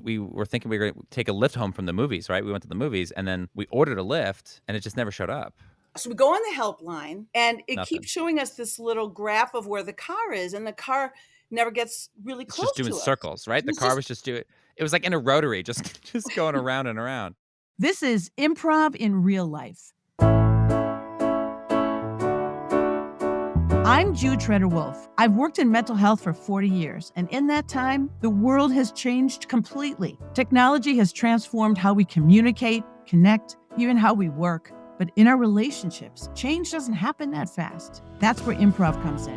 We were thinking we were going to take a lift home from the movies, right? We went to the movies and then we ordered a lift and it just never showed up. So we go on the helpline and it keeps Nothing. showing us this little graph of where the car is, and the car never gets really It's just close doing to us. circles, right? The It's car just was just doing it was like in a rotary, just just going around and around. This is improv in real life. I'm Jude Treder-Wolff. I've worked in mental health for 40 years, and in that time, the world has changed completely. Technology has transformed how we communicate, connect, even how we work. But in our relationships, change doesn't happen that fast. That's where improv comes in.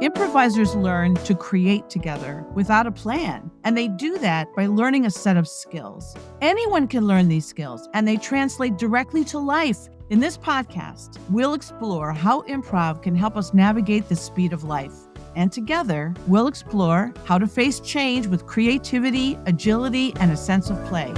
Improvisers learn to create together without a plan, and they do that by learning a set of skills. Anyone can learn these skills, and they translate directly to life. In this podcast, we'll explore how improv can help us navigate the speed of life. And together, we'll explore how to face change with creativity, agility, and a sense of play.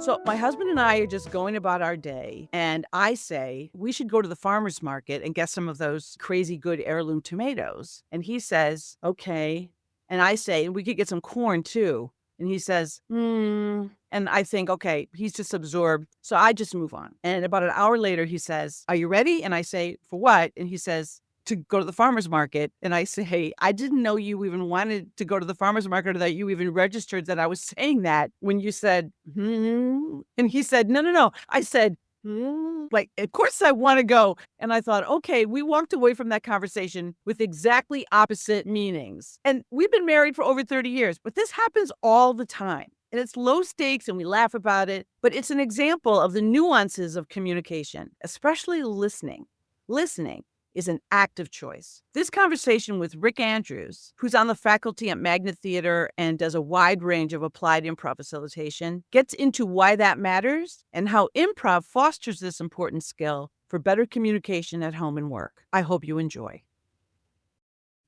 So my husband and I are just going about our day, and I say we should go to the farmer's market and get some of those crazy good heirloom tomatoes. And he says, okay. And I say, we could get some corn too. And he says, And I think, okay, he's just absorbed. So I just move on. And about an hour later, he says, are you ready? And I say, for what? And he says, to go to the farmer's market. And I say, hey, I didn't know you even wanted to go to the farmer's market, or that you even registered that I was saying that when you said, And he said, no. I said, like, of course I want to go. And I thought, okay, we walked away from that conversation with exactly opposite meanings. And we've been married for over 30 years, but this happens all the time. And it's low stakes and we laugh about it, but it's an example of the nuances of communication, especially listening. Listening is an active choice. This conversation with Rick Andrews, who's on the faculty at Magnet Theater and does a wide range of applied improv facilitation, gets into why that matters and how improv fosters this important skill for better communication at home and work. I hope you enjoy.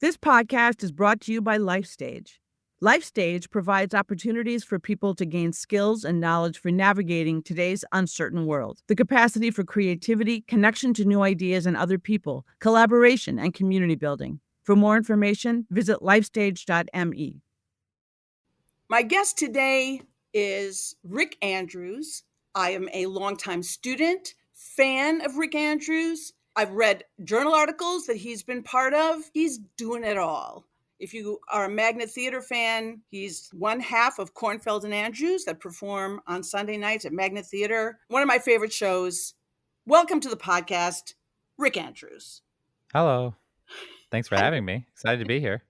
This podcast is brought to you by LifeStage. LifeStage provides opportunities for people to gain skills and knowledge for navigating today's uncertain world. The capacity for creativity, connection to new ideas and other people, collaboration, and community building. For more information, visit lifestage.me. My guest today is Rick Andrews. I am a longtime student, fan of Rick Andrews. I've read journal articles that he's been part of. He's doing it all. If you are a Magnet Theater fan, he's one half of Kornfeld and Andrews that perform on Sunday nights at Magnet Theater. One of my favorite shows. Welcome to the podcast, Rick Andrews. Hello. Thanks for having me. Excited to be here.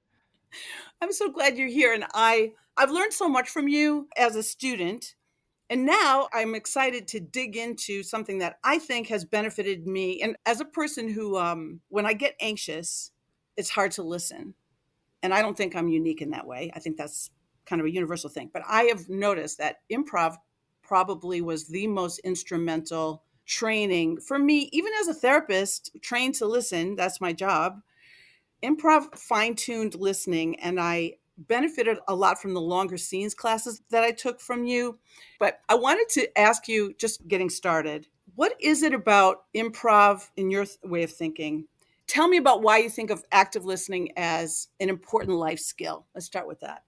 I'm so glad you're here. And I've learned so much from you as a student. And now I'm excited to dig into something that I think has benefited me. And as a person who, when I get anxious, it's hard to listen. And I don't think I'm unique in that way. I think that's kind of a universal thing. But I have noticed that improv probably was the most instrumental training for me, even as a therapist, trained to listen. That's my job. Improv fine-tuned listening, and I benefited a lot from the longer scenes classes that I took from you. But I wanted to ask you, just getting started, what is it about improv in your way of thinking? Tell me about why you think of active listening as an important life skill. Let's start with that.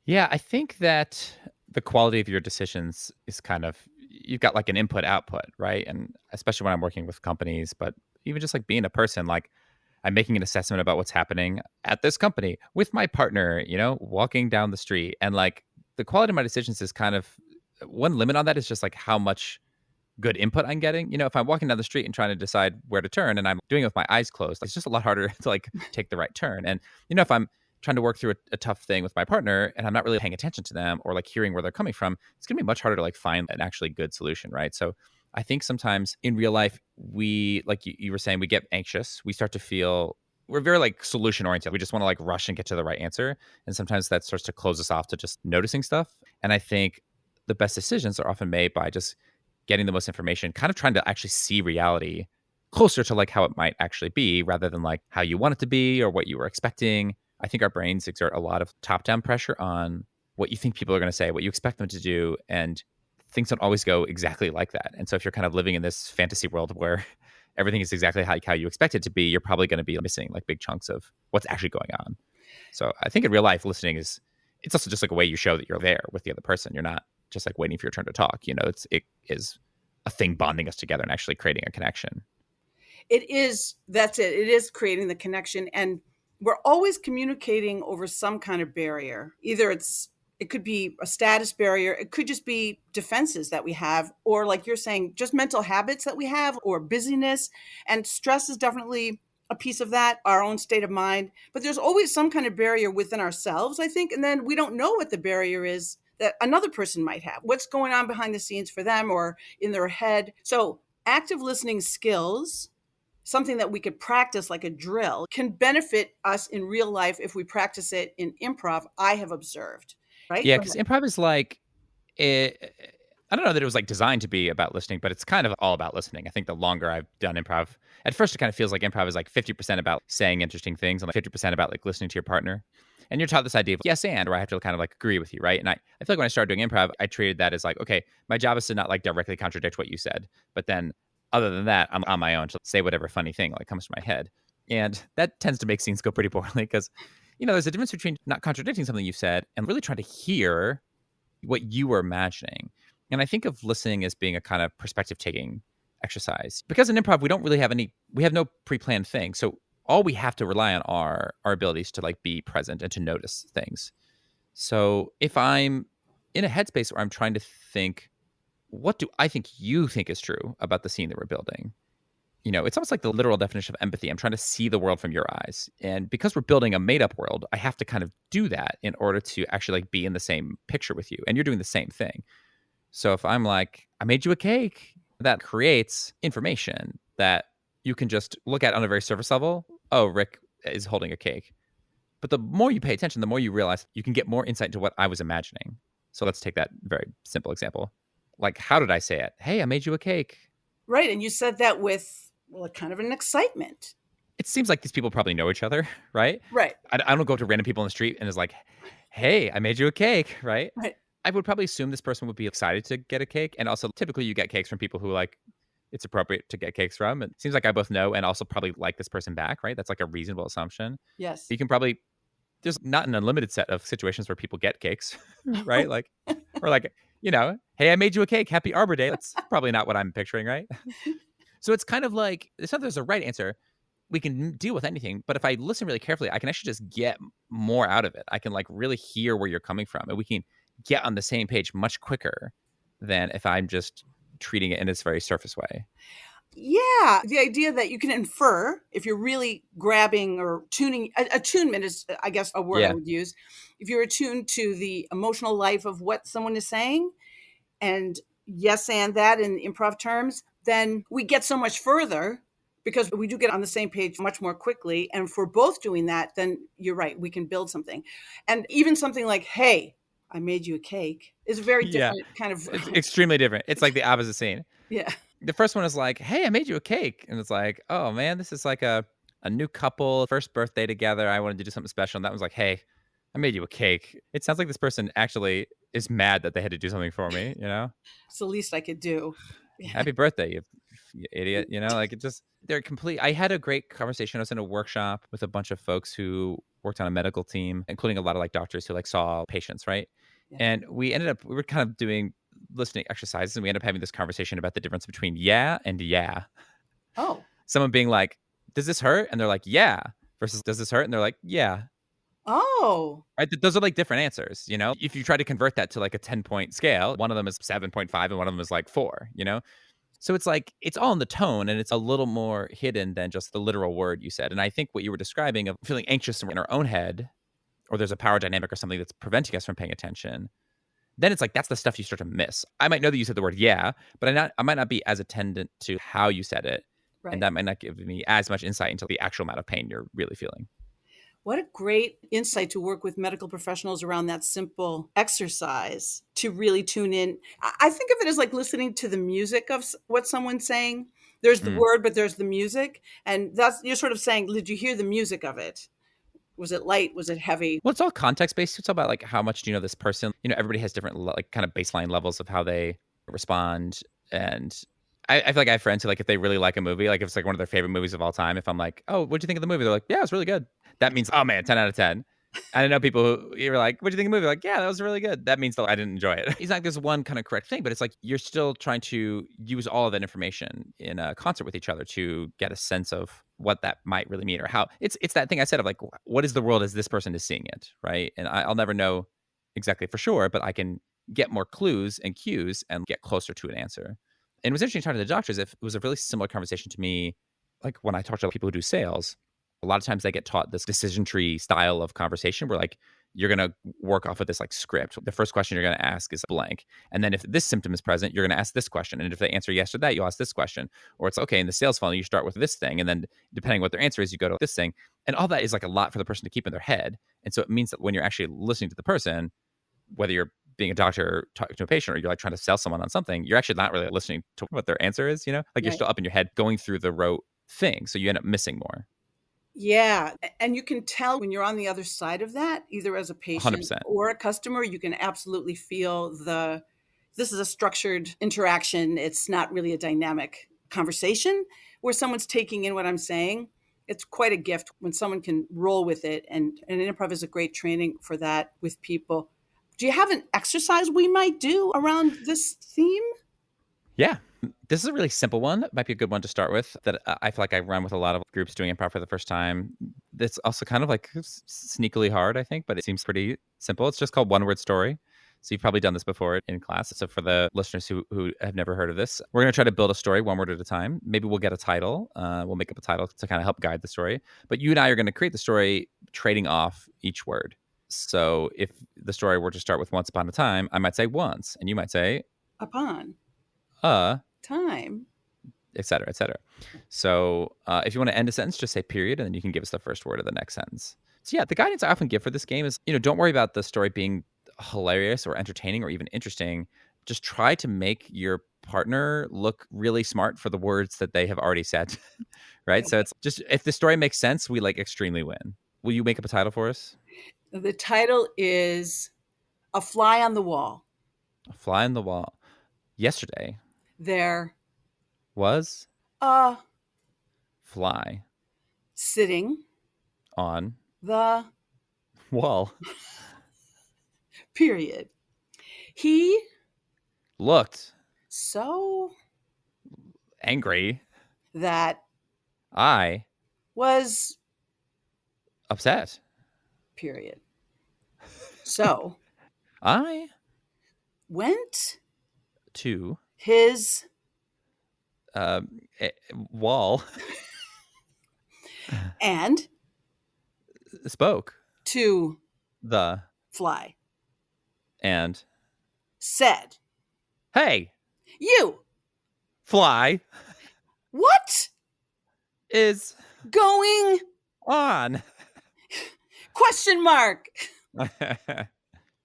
Yeah, I think that the quality of your decisions is kind of, you've got like an input output, right? And especially when I'm working with companies, but even just like being a person, like I'm making an assessment about what's happening at this company with my partner, walking down the street. And like the quality of my decisions is kind of, one limit on that is just like how much good input I'm getting. If I'm walking down the street and trying to decide where to turn and I'm doing it with my eyes closed, it's just a lot harder to like take the right turn. And, if I'm trying to work through a tough thing with my partner and I'm not really paying attention to them or like hearing where they're coming from, it's going to be much harder to like find an actually good solution, right? So I think sometimes in real life, we, like you were saying, we get anxious. We start to feel, we're very like solution oriented. We just want to like rush and get to the right answer. And sometimes that starts to close us off to just noticing stuff. And I think the best decisions are often made by just getting the most information, kind of trying to actually see reality closer to like how it might actually be rather than like how you want it to be or what you were expecting. I think our brains exert a lot of top-down pressure on what you think people are going to say, what you expect them to do. And things don't always go exactly like that. And so if you're kind of living in this fantasy world where everything is exactly how you expect it to be, you're probably going to be missing like big chunks of what's actually going on. So I think in real life, listening it's also just like a way you show that you're there with the other person. You're not just like waiting for your turn to talk. It is a thing bonding us together and actually creating a connection. It is, that's it. It is creating the connection. And we're always communicating over some kind of barrier. Either it could be a status barrier. It could just be defenses that we have, or like you're saying, just mental habits that we have, or busyness. And stress is definitely a piece of that, our own state of mind. But there's always some kind of barrier within ourselves, I think. And then we don't know what the barrier is that another person might have, what's going on behind the scenes for them or in their head. So active listening skills, something that we could practice like a drill, can benefit us in real life if we practice it in improv, I have observed. Right? Yeah, Go because ahead. improv is like, I don't know that it was like designed to be about listening, but it's kind of all about listening. I think the longer I've done improv, at first it kind of feels like improv is like 50% about saying interesting things and like 50% about like listening to your partner. And you're taught this idea of yes and, where I have to kind of like agree with you, right? And I feel like when I started doing improv, I treated that as like, okay, my job is to not like directly contradict what you said, but then other than that, I'm on my own to say whatever funny thing like comes to my head. And that tends to make scenes go pretty poorly because, there's a difference between not contradicting something you said and really trying to hear what you were imagining. And I think of listening as being a kind of perspective taking exercise. Because in improv, we have no pre-planned thing. So all we have to rely on are our abilities to like be present and to notice things. So if I'm in a headspace where I'm trying to think, what do I think you think is true about the scene that we're building? It's almost like the literal definition of empathy. I'm trying to see the world from your eyes. And because we're building a made up world, I have to kind of do that in order to actually like be in the same picture with you. And you're doing the same thing. So if I'm like, I made you a cake, that creates information that you can just look at on a very surface level. Oh, Rick is holding a cake. But the more you pay attention, the more you realize you can get more insight into what I was imagining. So let's take that very simple example. Like, how did I say it? Hey, I made you a cake. Right. And you said that with, well, kind of an excitement. It seems like these people probably know each other, right? Right. I don't go up to random people in the street and is like, hey, I made you a cake, right? Right. I would probably assume this person would be excited to get a cake. And also, typically, you get cakes from people who like it's appropriate to get cakes from. It seems like I both know and also probably like this person back, right? That's like a reasonable assumption. Yes. You can probably, there's not an unlimited set of situations where people get cakes, right? Like, or like, hey, I made you a cake. Happy Arbor Day. That's probably not what I'm picturing, right? So it's kind of like, it's not there's a right answer. We can deal with anything, but if I listen really carefully, I can actually just get more out of it. I can like really hear where you're coming from, and we can get on the same page much quicker than if I'm just treating it in this very surface way. Yeah, the idea that you can infer if you're really grabbing or tuning, attunement is, I guess, a word I Yeah. would use. If you're attuned to the emotional life of what someone is saying, and yes, and that in improv terms, then we get so much further because we do get on the same page much more quickly. And if we're both doing that, then you're right, we can build something. And even something like, hey, I made you a cake is a very Yeah. different kind of, It's extremely different. It's like the opposite scene. yeah. The first one is like, hey, I made you a cake. And it's like, oh man, this is like a new couple, first birthday together. I wanted to do something special. And that was like, hey, I made you a cake. It sounds like this person actually is mad that they had to do something for me, It's the least I could do. Happy birthday, you idiot. Like it just, they're complete. I had a great conversation. I was in a workshop with a bunch of folks who worked on a medical team, including a lot of like doctors who like saw patients, right? Yeah. And we were kind of doing listening exercises, and we ended up having this conversation about the difference between yeah and yeah. Oh. Someone being like, does this hurt? And they're like, yeah. Versus, does this hurt? And they're like, yeah. Oh. Right? Those are like different answers, If you try to convert that to like a 10-point scale, one of them is 7.5 and one of them is like 4, So it's like, it's all in the tone, and it's a little more hidden than just the literal word you said. And I think what you were describing of feeling anxious in our own head, or there's a power dynamic or something that's preventing us from paying attention, then it's like, that's the stuff you start to miss. I might know that you said the word yeah, but I might not be as attendant to how you said it. Right. And that might not give me as much insight into the actual amount of pain you're really feeling. What a great insight to work with medical professionals around that simple exercise to really tune in. I think of it as like listening to the music of what someone's saying. There's the word, but there's the music. And that's, you're sort of saying, did you hear the music of it? Was it light? Was it heavy? Well, it's all context based. It's all about like, how much do you know this person? Everybody has different like kind of baseline levels of how they respond. And I feel like I have friends who, like, if they really like a movie, like if it's like one of their favorite movies of all time, if I'm like, "Oh, what'd you think of the movie?" They're like, "Yeah, it was really good." That means, "Oh man, 10 out of 10." And I know people who you're like, "What'd you think of the movie?" Like, "Yeah, that was really good." That means that I didn't enjoy it. It's like there's one kind of correct thing, but it's like you're still trying to use all of that information in a concert with each other to get a sense of what that might really mean, or how it's that thing I said of like, what is the world as this person is seeing it, right? And I'll never know exactly for sure, but I can get more clues and cues and get closer to an answer. And it was interesting talking to the doctors. If it was a really similar conversation to me, like when I talk to people who do sales, a lot of times they get taught this decision tree style of conversation where like you're going to work off of this like script. The first question you're going to ask is blank. And then if this symptom is present, you're going to ask this question. And if they answer yes to that, you'll ask this question. Or it's okay, in the sales funnel, you start with this thing. And then depending what their answer is, you go to this thing. And all that is like a lot for the person to keep in their head. And so it means that when you're actually listening to the person, whether you're being a doctor or talking to a patient, or you're like trying to sell someone on something, you're actually not really listening to what their answer is, like you're Right. still up in your head going through the rote thing. So you end up missing more. Yeah, and you can tell when you're on the other side of that, either as a patient 100%. or a customer, you can absolutely feel this is a structured interaction. It's not really a dynamic conversation where someone's taking in what I'm saying. It's quite a gift when someone can roll with it, and improv is a great training for that with people. Do you have an exercise we might do around this theme? Yeah. This is a really simple one. It might be a good one to start with that I feel like I run with a lot of groups doing improv for the first time. That's also kind of like sneakily hard, I think, but it seems pretty simple. It's just called one word story. So you've probably done this before in class. So for the listeners who have never heard of this, we're going to try to build a story one word at a time. Maybe we'll get a title. We'll make up a title to kind of help guide the story. But you and I are going to create the story trading off each word. So if the story were to start with once upon a time, I might say once, and you might say Upon uh, time. et cetera, et cetera. So if you want to end a sentence, just say period, and then you can give us the first word of the next sentence. So yeah, the guidance I often give for this game is, don't worry about the story being hilarious or entertaining or even interesting. Just try to make your partner look really smart for the words that they have already said, right? So it's just, if the story makes sense, we like extremely win. Will you make up a title for us? The title is A Fly on the Wall. A fly on the wall. Yesterday There was a fly sitting on the wall. period. He Looked so angry. that I was upset. period. So I went to his wall and spoke to the fly and said, hey, you, fly what is going on. question mark.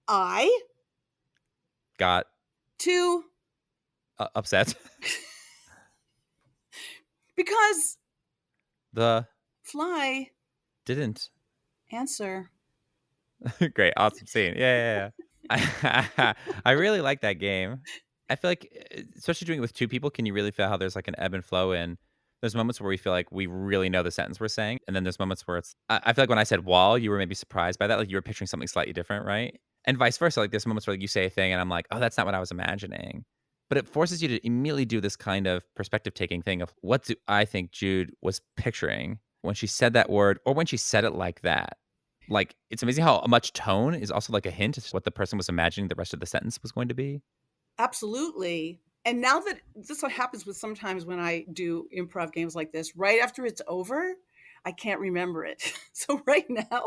I Got to upset. because The fly didn't. answer. Great, awesome scene. Yeah. I really like that game. I feel like, especially doing it with two people, can you really feel how there's like an ebb and flow in? There's moments where we feel like we really know the sentence we're saying, and then there's moments where I feel like when I said wall, you were maybe surprised by that, like you were picturing something slightly different, right? And vice versa. Like there's moments where like, you say a thing, and I'm like, oh, that's not what I was imagining. But it forces you to immediately do this kind of perspective taking thing of what do I think Jude was picturing when she said that word, or when she said it like that. Like, it's amazing how much tone is also like a hint of what the person was imagining the rest of the sentence was going to be. Absolutely. And now that this what happens with sometimes when I do improv games like this, right after it's over, I can't remember it. So right now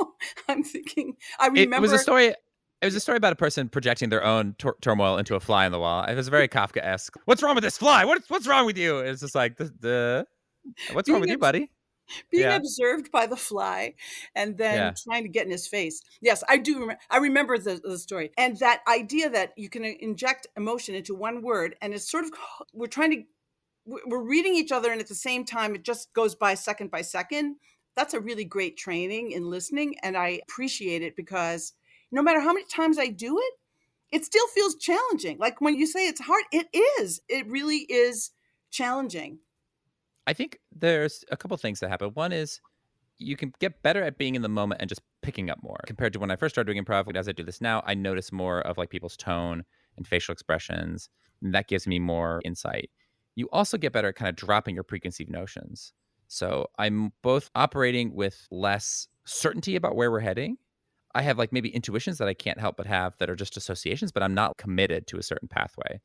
I'm thinking, I It was a remember. story. It was a story about a person projecting their own turmoil into a fly on the wall. It was very Kafka-esque. What's wrong with this fly? What's wrong with you? It's just like what's wrong being with you, buddy? being Yeah, observed by the fly and then yeah. trying to get in his face. Yes, I do. I remember the story, and that idea that you can inject emotion into one word, and it's sort of we're reading each other, and at the same time, it just goes by second. That's a really great training in listening, and I appreciate it because no matter how many times I do it, it still feels challenging. Like when you say it's hard, it is. It really is challenging. I think there's a couple things that happen. One is you can get better at being in the moment and just picking up more compared to when I first started doing improv. As I do this now, I notice more of like people's tone and facial expressions, and that gives me more insight. You also get better at kind of dropping your preconceived notions. So I'm both operating with less certainty about where we're heading. I have like maybe intuitions that I can't help but have that are just associations, but I'm not committed to a certain pathway.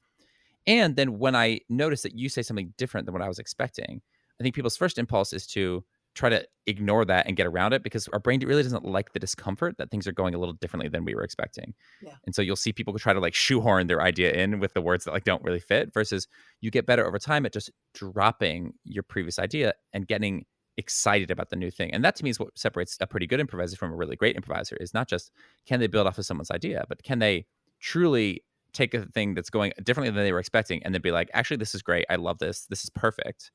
And then when I notice that you say something different than what I was expecting, I think people's first impulse is to try to ignore that and get around it because our brain really doesn't like the discomfort that things are going a little differently than we were expecting. Yeah. And so you'll see people try to like shoehorn their idea in with the words that like don't really fit versus you get better over time at just dropping your previous idea and getting excited about the new thing. And that to me is what separates a pretty good improviser from a really great improviser is not just can they build off of someone's idea, but can they truly take a thing that's going differently than they were expecting and then be like, actually, this is great. I love this. This is perfect.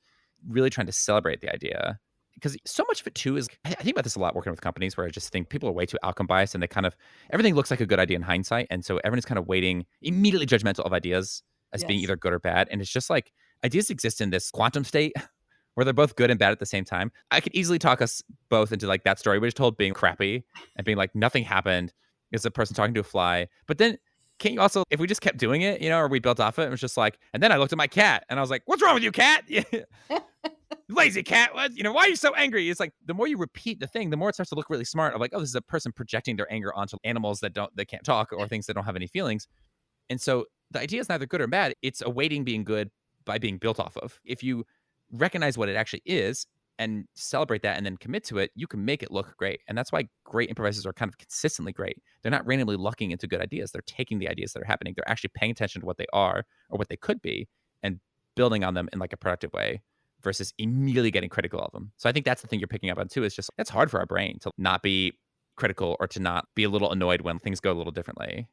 Really trying to celebrate the idea. Because so much of it too is, I think about this a lot working with companies where I just think people are way too outcome biased and they kind of, everything looks like a good idea in hindsight. And so everyone's kind of waiting, immediately judgmental of ideas as being Yes. either good or bad. And it's just like ideas exist in this quantum state where they're both good and bad at the same time. I could easily talk us both into like that story we just told being crappy and being like nothing happened. It's a person talking to a fly. But then can't you also, if we just kept doing it, or we built off it, it was just like, and then I looked at my cat and I was like, what's wrong with you, cat? Lazy cat. What? Why are you so angry? It's like the more you repeat the thing, the more it starts to look really smart of like, oh, this is a person projecting their anger onto animals that can't talk or things that don't have any feelings. And so the idea is neither good or bad. It's awaiting being good by being built off of. If you recognize what it actually is and celebrate that and then commit to it, you can make it look great. And that's why great improvisers are kind of consistently great. They're not randomly lucking into good ideas. They're taking the ideas that are happening. They're actually paying attention to what they are or what they could be and building on them in like a productive way versus immediately getting critical of them. So I think that's the thing you're picking up on too, is just that's hard for our brain to not be critical or to not be a little annoyed when things go a little differently.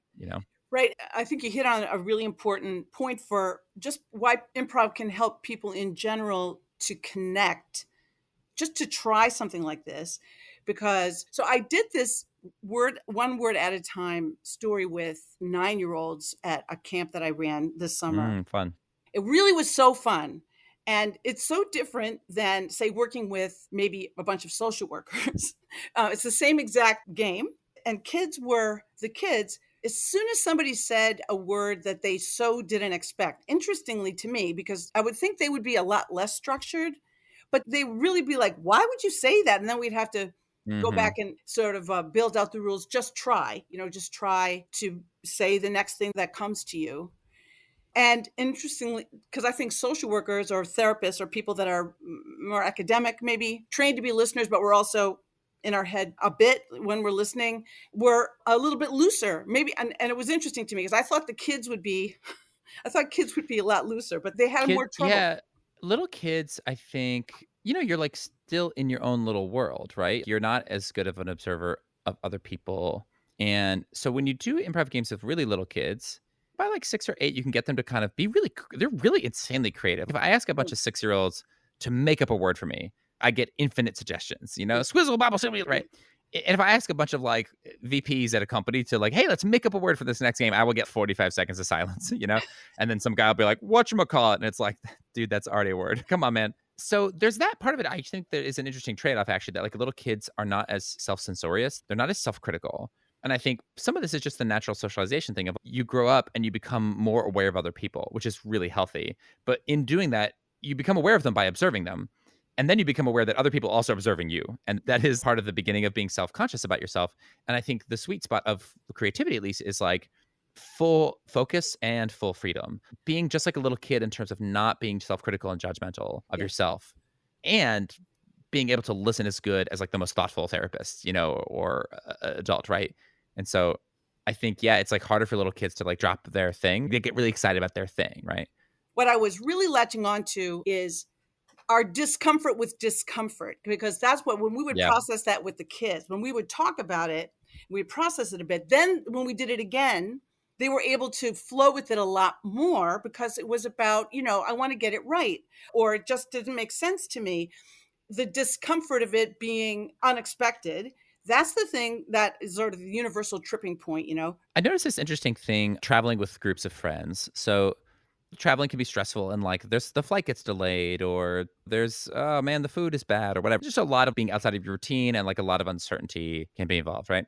Right. I think you hit on a really important point for just why improv can help people in general to connect, just to try something like this. Because so I did this one word at a time story with 9-year-olds at a camp that I ran this summer. Fun. It really was so fun. And it's so different than, say, working with maybe a bunch of social workers. It's the same exact game. And the kids, as soon as somebody said a word that they so didn't expect, interestingly to me, because I would think they would be a lot less structured, but they really be like, why would you say that? And then we'd have to go back and sort of build out the rules. Just try to say the next thing that comes to you. And interestingly, because I think social workers or therapists or people that are more academic, maybe trained to be listeners, but we're also in our head a bit when we're listening, we're a little bit looser, maybe. And it was interesting to me because I thought kids would be a lot looser, but they had more trouble. Yeah, little kids, I think, you're like still in your own little world, right? You're not as good of an observer of other people. And so when you do improv games with really little kids, by like 6 or 8, you can get them to kind of be they're really insanely creative. If I ask a bunch of 6-year-olds to make up a word for me, I get infinite suggestions, squizzle, bobble, simile, right? And if I ask a bunch of like VPs at a company to like, hey, let's make up a word for this next game, I will get 45 seconds of silence, and then some guy will be like, whatchamacallit? And it's like, dude, that's already a word. Come on, man. So there's that part of it. I think there is an interesting trade-off actually that like little kids are not as self-censorious. They're not as self-critical. And I think some of this is just the natural socialization thing of you grow up and you become more aware of other people, which is really healthy. But in doing that, you become aware of them by observing them. And then you become aware that other people are also observing you. And that is part of the beginning of being self-conscious about yourself. And I think the sweet spot of creativity, at least, is like full focus and full freedom. Being just like a little kid in terms of not being self-critical and judgmental of yourself. And being able to listen as good as like the most thoughtful therapist, or adult, right? And so I think, it's like harder for little kids to like drop their thing. They get really excited about their thing, right? What I was really latching on to is our discomfort with discomfort, because that's what, when we would process that with the kids, when we would talk about it, we'd process it a bit. Then when we did it again, they were able to flow with it a lot more because it was about, I want to get it right, or it just didn't make sense to me. The discomfort of it being unexpected, That's the thing that is sort of the universal tripping point, I noticed this interesting thing traveling with groups of friends. So traveling can be stressful and like there's the flight gets delayed or there's oh man the food is bad or whatever. Just a lot of being outside of your routine and like a lot of uncertainty can be involved, right?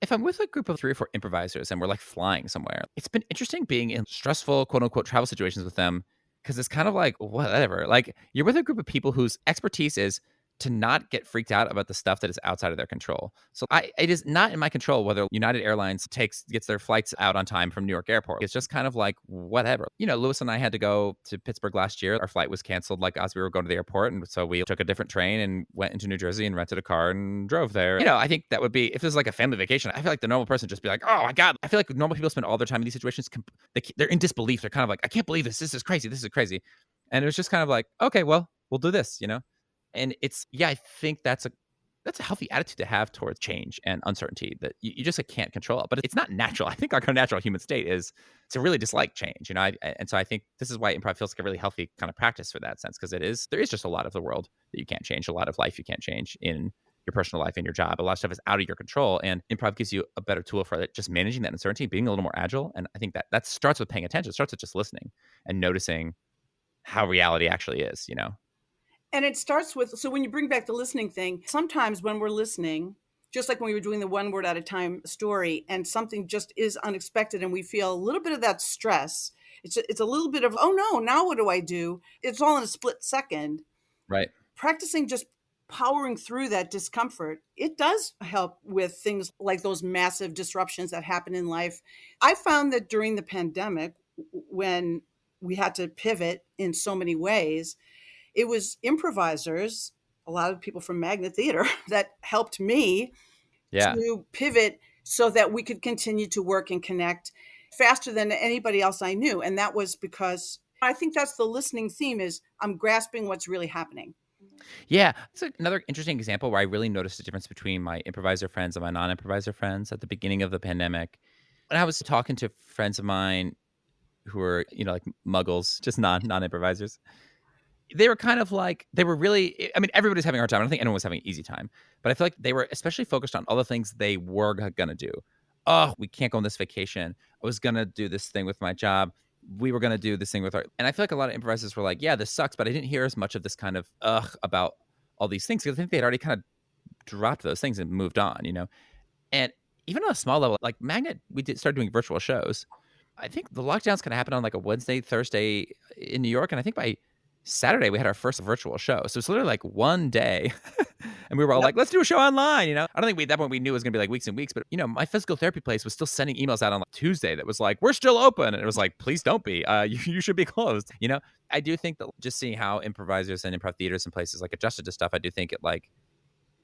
If I'm with a group of 3 or 4 improvisers and we're like flying somewhere, it's been interesting being in stressful quote unquote travel situations with them because it's kind of like whatever. Like you're with a group of people whose expertise is to not get freaked out about the stuff that is outside of their control. So it is not in my control whether United Airlines gets their flights out on time from New York Airport. It's just kind of like whatever. Lewis and I had to go to Pittsburgh last year. Our flight was canceled like as we were going to the airport, and so we took a different train and went into New Jersey and rented a car and drove there. I think that would be if there's like a family vacation. I feel like the normal person just be like, oh my god. I feel like normal people spend all their time in these situations. They're in disbelief. They're kind of like, I can't believe this. This is crazy. This is crazy. And it was just kind of like, okay, well, we'll do this. And I think that's a healthy attitude to have towards change and uncertainty that you just can't control it. But it's not natural. I think our natural human state is to really dislike change. And so I think this is why improv feels like a really healthy kind of practice for that sense, because there is just a lot of the world that you can't change, a lot of life you can't change in your personal life and your job. A lot of stuff is out of your control, and improv gives you a better tool for it, just managing that uncertainty, being a little more agile. And I think that starts with paying attention. It starts with just listening and noticing how reality actually is. And it starts with, so when you bring back the listening thing, sometimes when we're listening, just like when we were doing the one word at a time story and something just is unexpected and we feel a little bit of that stress, it's a little bit of, oh no, now what do I do? It's all in a split second. Right. Practicing just powering through that discomfort, it does help with things like those massive disruptions that happen in life. I found that during the pandemic, when we had to pivot in so many ways, it was improvisers, a lot of people from Magnet Theater that helped me to pivot so that we could continue to work and connect faster than anybody else I knew. And that was because I think that's the listening theme is I'm grasping what's really happening. Yeah. It's another interesting example where I really noticed the difference between my improviser friends and my non-improviser friends at the beginning of the pandemic. When I was talking to friends of mine who were, like muggles, just non-improvisers, they were kind of like, they were really, I mean, everybody's having a hard time. I don't think anyone was having an easy time, but I feel like they were especially focused on all the things they were going to do. Oh, we can't go on this vacation. I was going to do this thing with my job. We were going to do this thing with our, and I feel like a lot of improvisers were like, yeah, this sucks, but I didn't hear as much of this kind of, about all these things. Because I think they'd already kind of dropped those things and moved on, And even on a small level, like Magnet, we started doing virtual shows. I think the lockdowns kind of happened on like a Wednesday, Thursday in New York. And I think by Saturday, we had our first virtual show. So it's literally like one day. And we were all like, let's do a show online. I don't think at that point we knew it was going to be like weeks and weeks. But, my physical therapy place was still sending emails out on like Tuesday that was like, we're still open. And it was like, please don't be. You should be closed. I do think that just seeing how improvisers and improv theaters and places like adjusted to stuff, I do think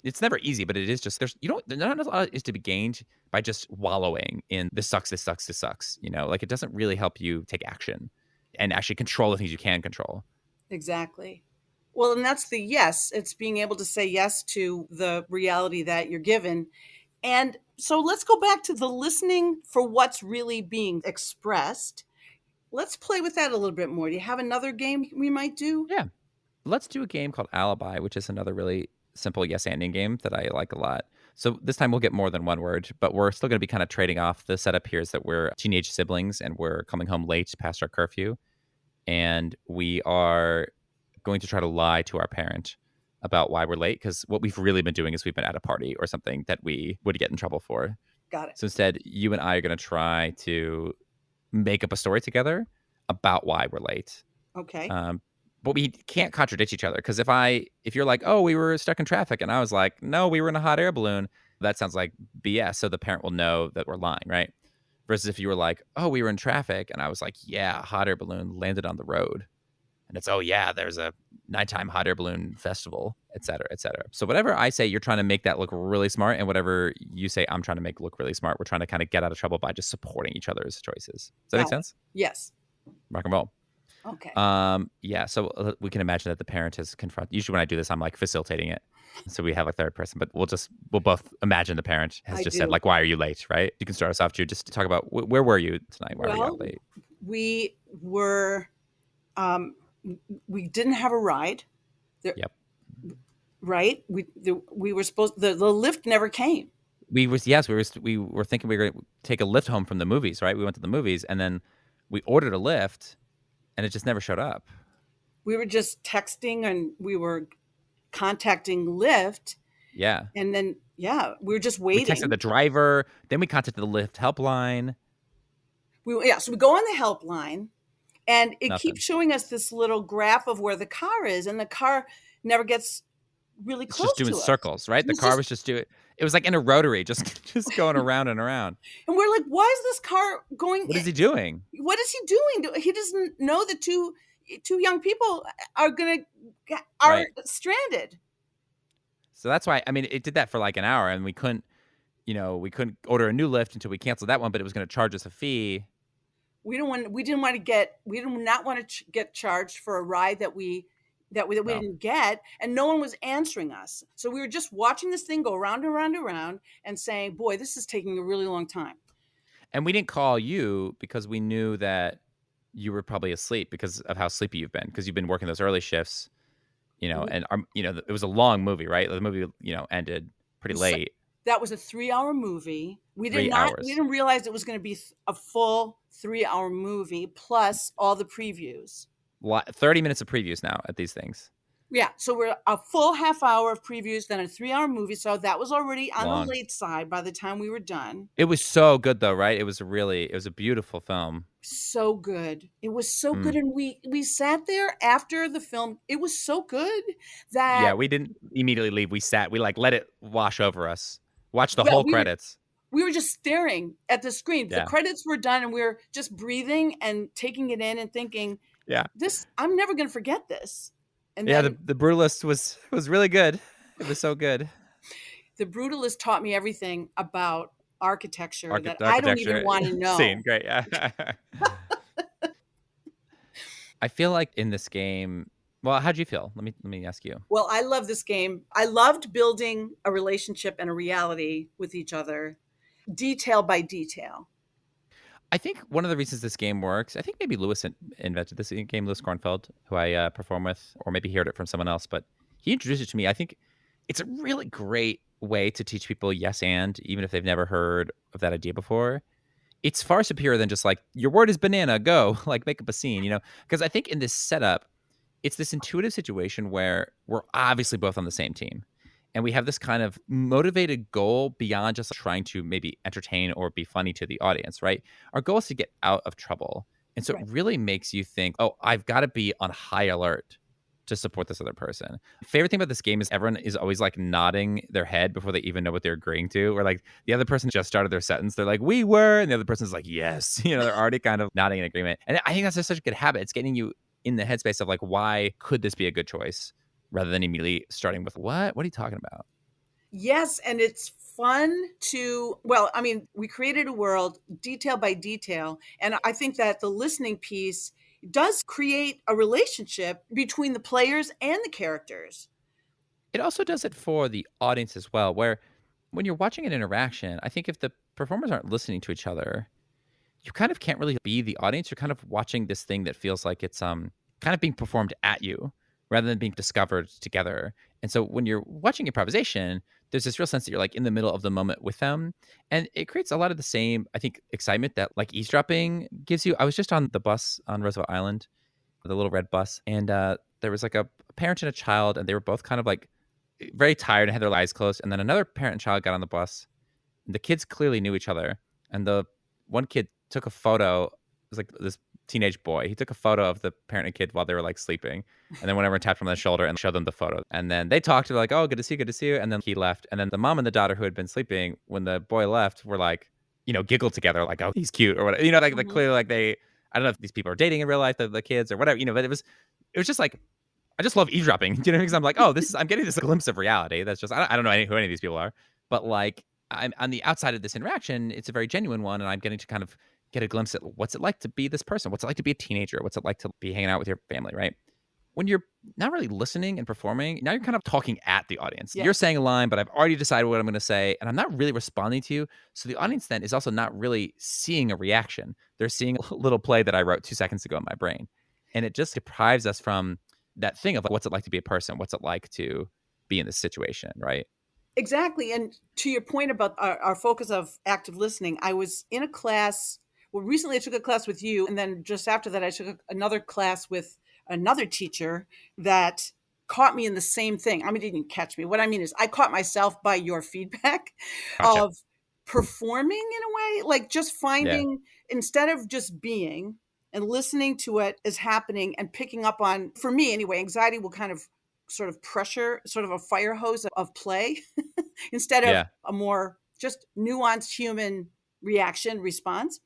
it's never easy, but it is just, not a lot is to be gained by just wallowing in this sucks, this sucks, this sucks. Like it doesn't really help you take action and actually control the things you can control. Exactly. Well, and that's the yes. It's being able to say yes to the reality that you're given. And so let's go back to the listening for what's really being expressed. Let's play with that a little bit more. Do you have another game we might do? Yeah. Let's do a game called Alibi, which is another really simple yes-anding game that I like a lot. So this time we'll get more than one word, but we're still going to be kind of trading off. The setup here is that we're teenage siblings and we're coming home late past our curfew. And we are going to try to lie to our parent about why we're late, because what we've really been doing is we've been at a party or something that we would get in trouble for. Got it. So instead, you and I are going to try to make up a story together about why we're late. Okay. But we can't contradict each other, because if you're like, oh, we were stuck in traffic, and I was like, no, we were in a hot air balloon, that sounds like BS. So the parent will know that we're lying, right? Versus if you were like, oh, we were in traffic, and I was like, yeah, hot air balloon landed on the road. And it's, oh, yeah, there's a nighttime hot air balloon festival, et cetera, et cetera. So whatever I say, you're trying to make that look really smart. And whatever you say, I'm trying to make look really smart. We're trying to kind of get out of trouble by just supporting each other's choices. Does that make sense? Yes. Rock and roll. Okay. Yeah, so we can imagine that the parent has confronted. Usually when I do this, I'm like facilitating it. So we have a third person, but we'll both imagine the parent has said, like, why are you late, right? You can start us off, Jude, just to talk about where were you tonight? Why were you out late? We were, we didn't have a ride. Yep. right? We were supposed the lift never came. We were thinking we were gonna take a lift home from the movies, right? We went to the movies and then we ordered a lift and it just never showed up. We were just texting and we were contacting Lyft, Yeah. and then yeah, we were just We texted waiting. the driver, then we contacted the Lyft helpline. So we go on the helpline, and it keeps Nothing. showing us this little graph of where the car is, and the car never gets really It's just close doing to us. circles, right? It The was car just, was just doing it was like in a rotary, just just going around and around. and we're like, why is this car going? What is he doing? What is he doing? He doesn't know that two young people are Right. stranded. So that's why I mean it did that for like an hour and we couldn't order a new lift until we canceled that one, but it was going to charge us a fee. We did not want to get charged for a ride that we No. didn't get, and no one was answering us. So we were just watching this thing go around and around and around and saying, boy, this is taking a really long time. And we didn't call you because we knew that you were probably asleep because of how sleepy you've been because you've been working those early shifts, and it was a long movie, right? The movie, ended pretty So late, that was a 3-hour movie. We 3 hours. didn't realize it was going to be a full 3-hour movie plus all the previews. 30 minutes of previews now at these things. Yeah, so we're a full half hour of previews, then a 3-hour movie. So that was already on the Long. late side by the time we were done. It was so good though, right? It was a beautiful film. So good. It was so good, Mm. and we sat there after the film. It was so good Yeah, that we didn't immediately leave. We like let it wash over us. Watch the yeah, whole credits. we were just staring at the screen. The Yeah. credits were done, and we were just breathing and taking it in and thinking, Yeah. I'm never going to forget this. And Yeah, then the Brutalist was really good. It was so good. the Brutalist taught me everything about architecture that I don't Architecture even want to scene, know. great. Yeah. I feel like in this game, well, how'd you feel? Let me ask you. Well, I love this game. I loved building a relationship and a reality with each other, detail by detail. I think one of the reasons this game works, I think maybe Lewis invented this game, Lewis Kornfeld, who I perform with, or maybe he heard it from someone else, but he introduced it to me. I think it's a really great way to teach people yes and, even if they've never heard of that idea before. It's far superior than just like, your word is banana, go, like make up a scene, Because I think in this setup, it's this intuitive situation where we're obviously both on the same team. And we have this kind of motivated goal beyond just trying to maybe entertain or be funny to the audience, right? Our goal is to get out of trouble. And so it Right. really makes you think, oh, I've got to be on high alert to support this other person. Favorite thing about this game is everyone is always like nodding their head before they even know what they're agreeing to. Or like the other person just started their sentence. They're like, we were. And the other person's like, yes. They're already kind of nodding in agreement. And I think that's just such a good habit. It's getting you in the headspace of like, why could this be a good choice? Rather than immediately starting with, what? What are you talking about? Yes, and it's fun we created a world detail by detail. And I think that the listening piece does create a relationship between the players and the characters. It also does it for the audience as well, where when you're watching an interaction, I think if the performers aren't listening to each other, you kind of can't really be the audience. You're kind of watching this thing that feels like it's kind of being performed at you rather than being discovered together. And so when you're watching improvisation, there's this real sense that you're like in the middle of the moment with them. And it creates a lot of the same, I think, excitement that like eavesdropping gives you. I was just on the bus on Roosevelt Island, the little red bus, and there was like a parent and a child, and they were both kind of like very tired and had their eyes closed. And then another parent and child got on the bus. And the kids clearly knew each other. And the one kid took a photo. It was like this teenage boy. He took a photo of the parent and kid while they were like sleeping. And then whenever tapped him on the shoulder and showed them the photo. And then they talked to like, oh, good to see you, good to see you. And then he left. And then the mom and the daughter who had been sleeping, when the boy left, were like, giggled together, like, oh, he's cute or whatever. Like Mhm. clearly like I don't know if these people are dating in real life, the kids or whatever, but it was just like, I just love eavesdropping, because I'm like, oh, I'm getting this glimpse of reality. That's just, I don't know who any of these people are, but like I'm on the outside of this interaction. It's a very genuine one. And I'm getting to kind of get a glimpse at what's it like to be this person? What's it like to be a teenager? What's it like to be hanging out with your family, right? When you're not really listening and performing, now you're kind of talking at the audience. Yeah. You're saying a line, but I've already decided what I'm going to say, and I'm not really responding to you. So the audience then is also not really seeing a reaction. They're seeing a little play that I wrote 2 seconds ago in my brain. And it just deprives us from that thing of like, what's it like to be a person? What's it like to be in this situation, right? Exactly. And to your point about our focus of active listening, I was in a class. Well, recently I took a class with you. And then just after that, I took another class with another teacher that caught me in the same thing. I mean, didn't catch me. What I mean is, I caught myself by your feedback Gotcha. of performing in a way, like just Yeah. finding, instead of just being and listening to what is happening and picking up on, for me anyway, anxiety will kind of sort of pressure, sort of a fire hose of play instead of Yeah. a more just nuanced human reaction response.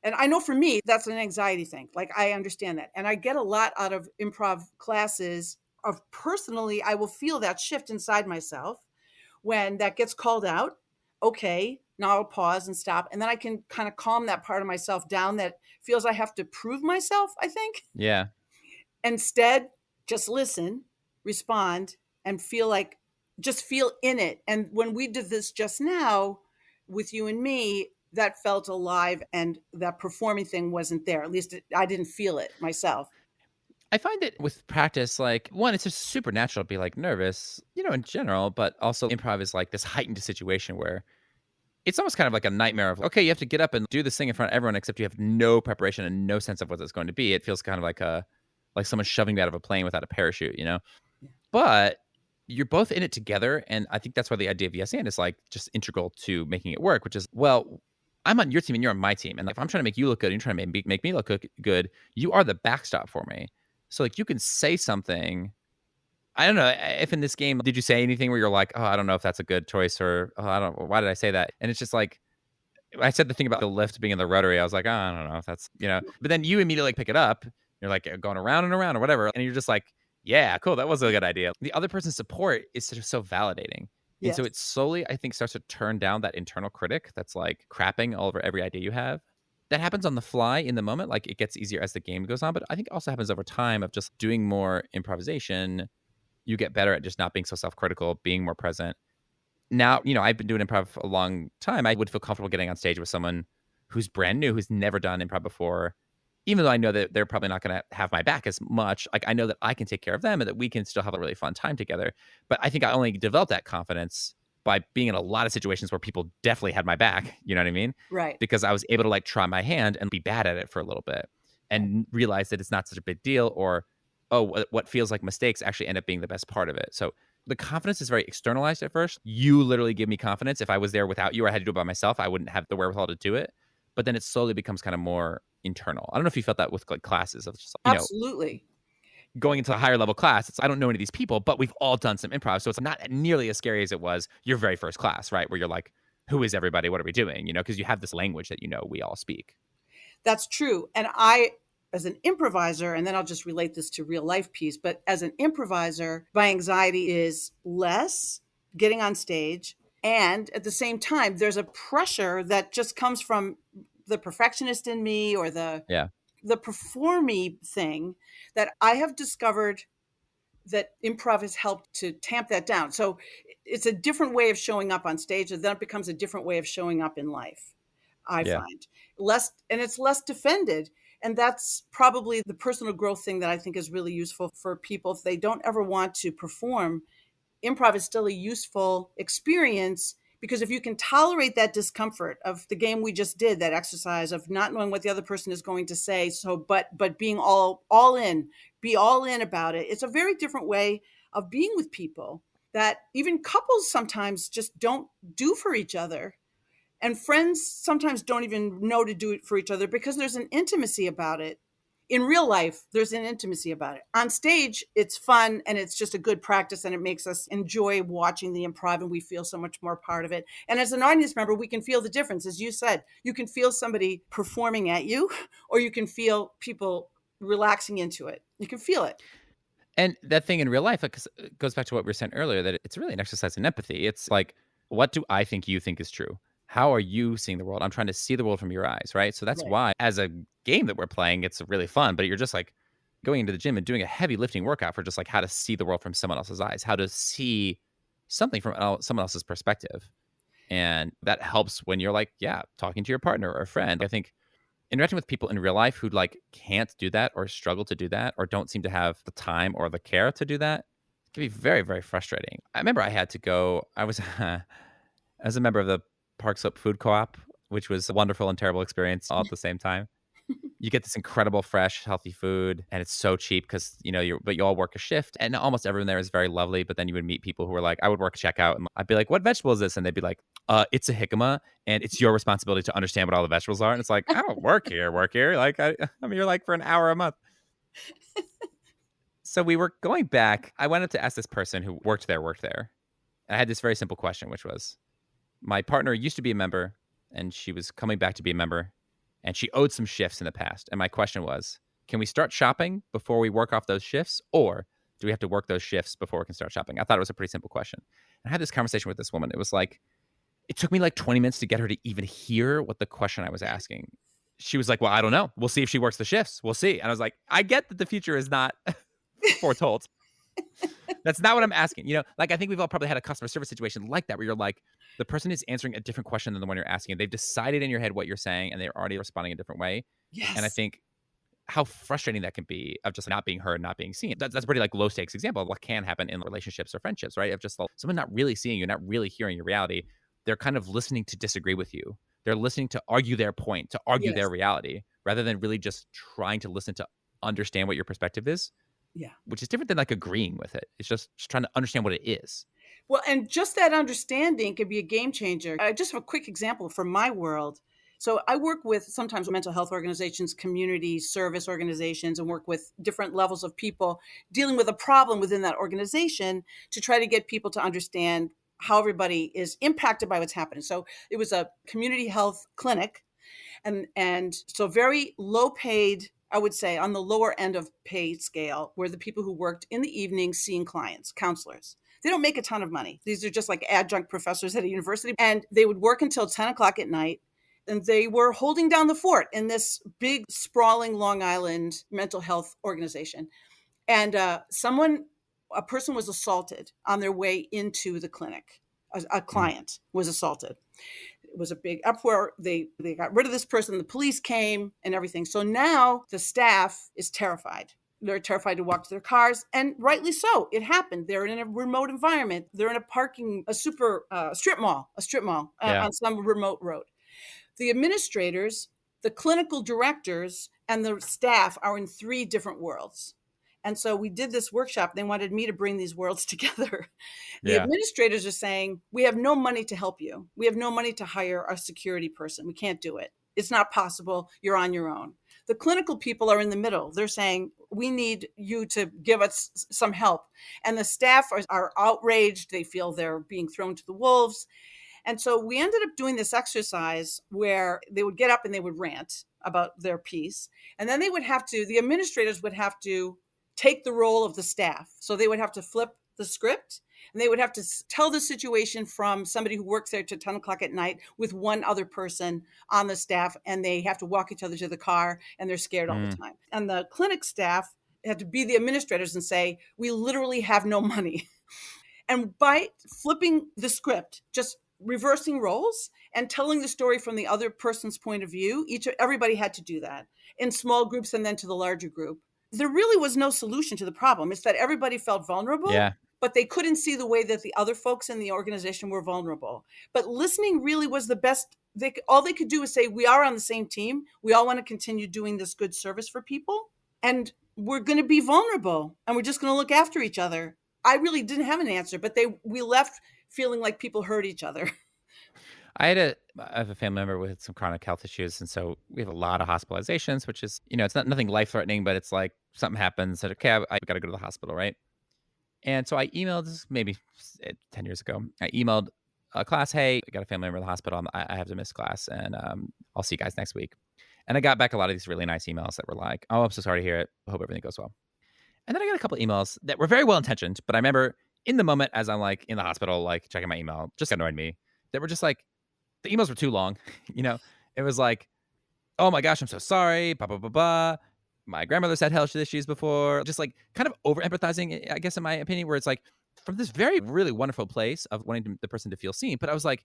And I know for me, that's an anxiety thing. Like, I understand that. And I get a lot out of improv classes of, personally, I will feel that shift inside myself when that gets called out. Okay, now I'll pause and stop. And then I can kind of calm that part of myself down that feels I have to prove myself, I think. Yeah. Instead, just listen, respond, and feel like, just feel in it. And when we did this just now with you and me, that felt alive, and that performing thing wasn't there. At least I didn't feel it myself. I find that with practice, like, one, it's just super natural to be like nervous, in general, but also improv is like this heightened situation where it's almost kind of like a nightmare of, okay, you have to get up and do this thing in front of everyone, except you have no preparation and no sense of what it's going to be. It feels kind of like someone shoving you out of a plane without a parachute. Yeah. But you're both in it together. And I think that's where the idea of yes and is like just integral to making it work, which is, well, I'm on your team and you're on my team. And if I'm trying to make you look good and you're trying to make me look good, you are the backstop for me. So like you can say something. I don't know if in this game, did you say anything where you're like, oh, I don't know if that's a good choice, or oh, I don't, why did I say that? And it's just like, I said the thing about the lift being in the rotary. I was like, oh, I don't know if that's. But then you immediately pick it up. You're like going around and around or whatever. And you're just like, yeah, cool. That was a good idea. The other person's support is sort of so validating. And so Yes. it slowly, I think, starts to turn down that internal critic that's like crapping all over every idea you have. That happens on the fly in the moment. Like it gets easier as the game goes on. But I think it also happens over time of just doing more improvisation. You get better at just not being so self-critical, being more present. Now, I've been doing improv for a long time. I would feel comfortable getting on stage with someone who's brand new, who's never done improv before, even though I know that they're probably not going to have my back as much. Like I know that I can take care of them and that we can still have a really fun time together. But I think I only developed that confidence by being in a lot of situations where people definitely had my back. You know what I mean? Right. Because I was able to like try my hand and be bad at it for a little bit and realize that it's not such a big deal, or, oh, what feels like mistakes actually end up being the best part of it. So the confidence is very externalized at first. You literally give me confidence. If I was there without you or I had to do it by myself, I wouldn't have the wherewithal to do it. But then it slowly becomes kind of more internal. I don't know if you felt that with like classes of just, Absolutely. going into a higher level class. It's, I don't know any of these people, but we've all done some improv. So it's not nearly as scary as it was your very first class, right? Where you're like, who is everybody? What are we doing? Because you have this language that, we all speak. That's true. And I, as an improviser, and then I'll just relate this to real life piece, but as an improviser, my anxiety is less getting on stage. And at the same time, there's a pressure that just comes from the perfectionist in me, or the Yeah. performy thing, that I have discovered that improv has helped to tamp that down. So it's a different way of showing up on stage, and then it becomes a different way of showing up in life. I Yeah. find less, and it's less defended. And that's probably the personal growth thing that I think is really useful for people. If they don't ever want to perform, improv is still a useful experience, because if you can tolerate that discomfort of the game we just did, that exercise of not knowing what the other person is going to say, so but being all in, be all in about it. It's a very different way of being with people that even couples sometimes just don't do for each other. And friends sometimes don't even know to do it for each other, because there's an intimacy about it. In real life, there's an intimacy about it. On stage, it's fun and it's just a good practice, and it makes us enjoy watching the improv, and we feel so much more part of it. And as an audience member, we can feel the difference. As you said, you can feel somebody performing at you, or you can feel people relaxing into it. You can feel it. And that thing in real life, because it goes back to what we were saying earlier, that it's really an exercise in empathy. It's like, what do I think you think is true? How are you seeing the world? I'm trying to see the world from your eyes, right? So that's Right. why, as a game that we're playing, it's really fun. But you're just like going into the gym and doing a heavy lifting workout for just like how to see the world from someone else's eyes, how to see something from someone else's perspective. And that helps when you're like, yeah, talking to your partner or a friend. I think interacting with people in real life who like can't do that or struggle to do that or don't seem to have the time or the care to do that can be very, very frustrating. I remember I had to go, I was, I was a member of the Park Slope Food Co-op, which was a wonderful and terrible experience all at the same time. You get this incredible, fresh, healthy food, and it's so cheap because, but you all work a shift, and almost everyone there is very lovely. But then you would meet people who were like, I would work checkout, and I'd be like, what vegetable is this? And they'd be like, it's a jicama, and it's your responsibility to understand what all the vegetables are. And it's like, I don't work here. Like, I'm here like for an hour a month. So we were going back. I wanted to ask this person who worked there. I had this very simple question, which was, my partner used to be a member, and she was coming back to be a member, and she owed some shifts in the past. And my question was, can we start shopping before we work off those shifts, or do we have to work those shifts before we can start shopping? I thought it was a pretty simple question. And I had this conversation with this woman. It was like, it took me like 20 minutes to get her to even hear what the question I was asking. She was like, well, I don't know. We'll see if she works the shifts. We'll see. And I was like, I get that the future is not foretold. That's not what I'm asking. Like, I think we've all probably had a customer service situation like that, where you're like, the person is answering a different question than the one you're asking. They've decided in your head what you're saying, and they're already responding a different way. Yes. And I think how frustrating that can be, of just not being heard, not being seen. That's a pretty like low stakes example of what can happen in relationships or friendships, right? Of just like, someone not really seeing you, not really hearing your reality. They're kind of listening to disagree with you. They're listening to argue their point, to argue their reality, rather than really just trying to listen to understand what your perspective is. Yeah. Which is different than like agreeing with it. It's just trying to understand what it is. Well, and just that understanding can be a game changer. I just have a quick example from my world. So I work with sometimes mental health organizations, community service organizations, and work with different levels of people dealing with a problem within that organization to try to get people to understand how everybody is impacted by what's happening. So it was a community health clinic, and so very low paid, I would say on the lower end of pay scale, were the people who worked in the evening seeing clients, counselors. They don't make a ton of money. These are just like adjunct professors at a university, and they would work until 10 o'clock at night. And they were holding down the fort in this big, sprawling Long Island mental health organization. And a person was assaulted on their way into the clinic. A client was assaulted. It was a big uproar. They got rid of this person. The police came and everything. So now the staff is terrified. They're terrified to walk to their cars, and rightly so. It happened. They're in a remote environment. They're in a strip mall on some remote road. The administrators, the clinical directors, and the staff are in 3 different worlds. And so we did this workshop. They wanted me to bring these worlds together. The administrators are saying, we have no money to help you. We have no money to hire a security person. We can't do it. It's not possible. You're on your own. The clinical people are in the middle. They're saying, we need you to give us some help. And the staff are outraged. They feel they're being thrown to the wolves. And so we ended up doing this exercise where they would get up and they would rant about their piece. And then the administrators would have to take the role of the staff. So they would have to flip the script, and they would have to tell the situation from somebody who works there to 10 o'clock at night with one other person on the staff. And they have to walk each other to the car, and they're scared all the time. And the clinic staff had to be the administrators and say, we literally have no money. And by flipping the script, just reversing roles and telling the story from the other person's point of view, everybody had to do that in small groups and then to the larger group. There really was no solution to the problem. It's that everybody felt vulnerable, but they couldn't see the way that the other folks in the organization were vulnerable. But listening really was the best. All they could do was say, we are on the same team. We all want to continue doing this good service for people, and we're going to be vulnerable, and we're just going to look after each other. I really didn't have an answer, but we left feeling like people heard each other. I have a family member with some chronic health issues, and so we have a lot of hospitalizations, which is, it's not nothing life-threatening, but it's like something happens, that, okay, I got to go to the hospital, right? And so I emailed, maybe 10 years ago, I emailed a class, hey, I got a family member in the hospital, I have to miss class, and I'll see you guys next week. And I got back a lot of these really nice emails that were like, oh, I'm so sorry to hear it. I hope everything goes well. And then I got a couple of emails that were very well-intentioned, but I remember in the moment as I'm like in the hospital, like checking my email, just annoyed me. They were just like, the emails were too long. It was like, oh my gosh, I'm so sorry. Blah, blah, blah, blah. My grandmother's had health issues before. Just like kind of over empathizing, I guess, in my opinion, where it's like from this very, really wonderful place of wanting the person to feel seen. But I was like,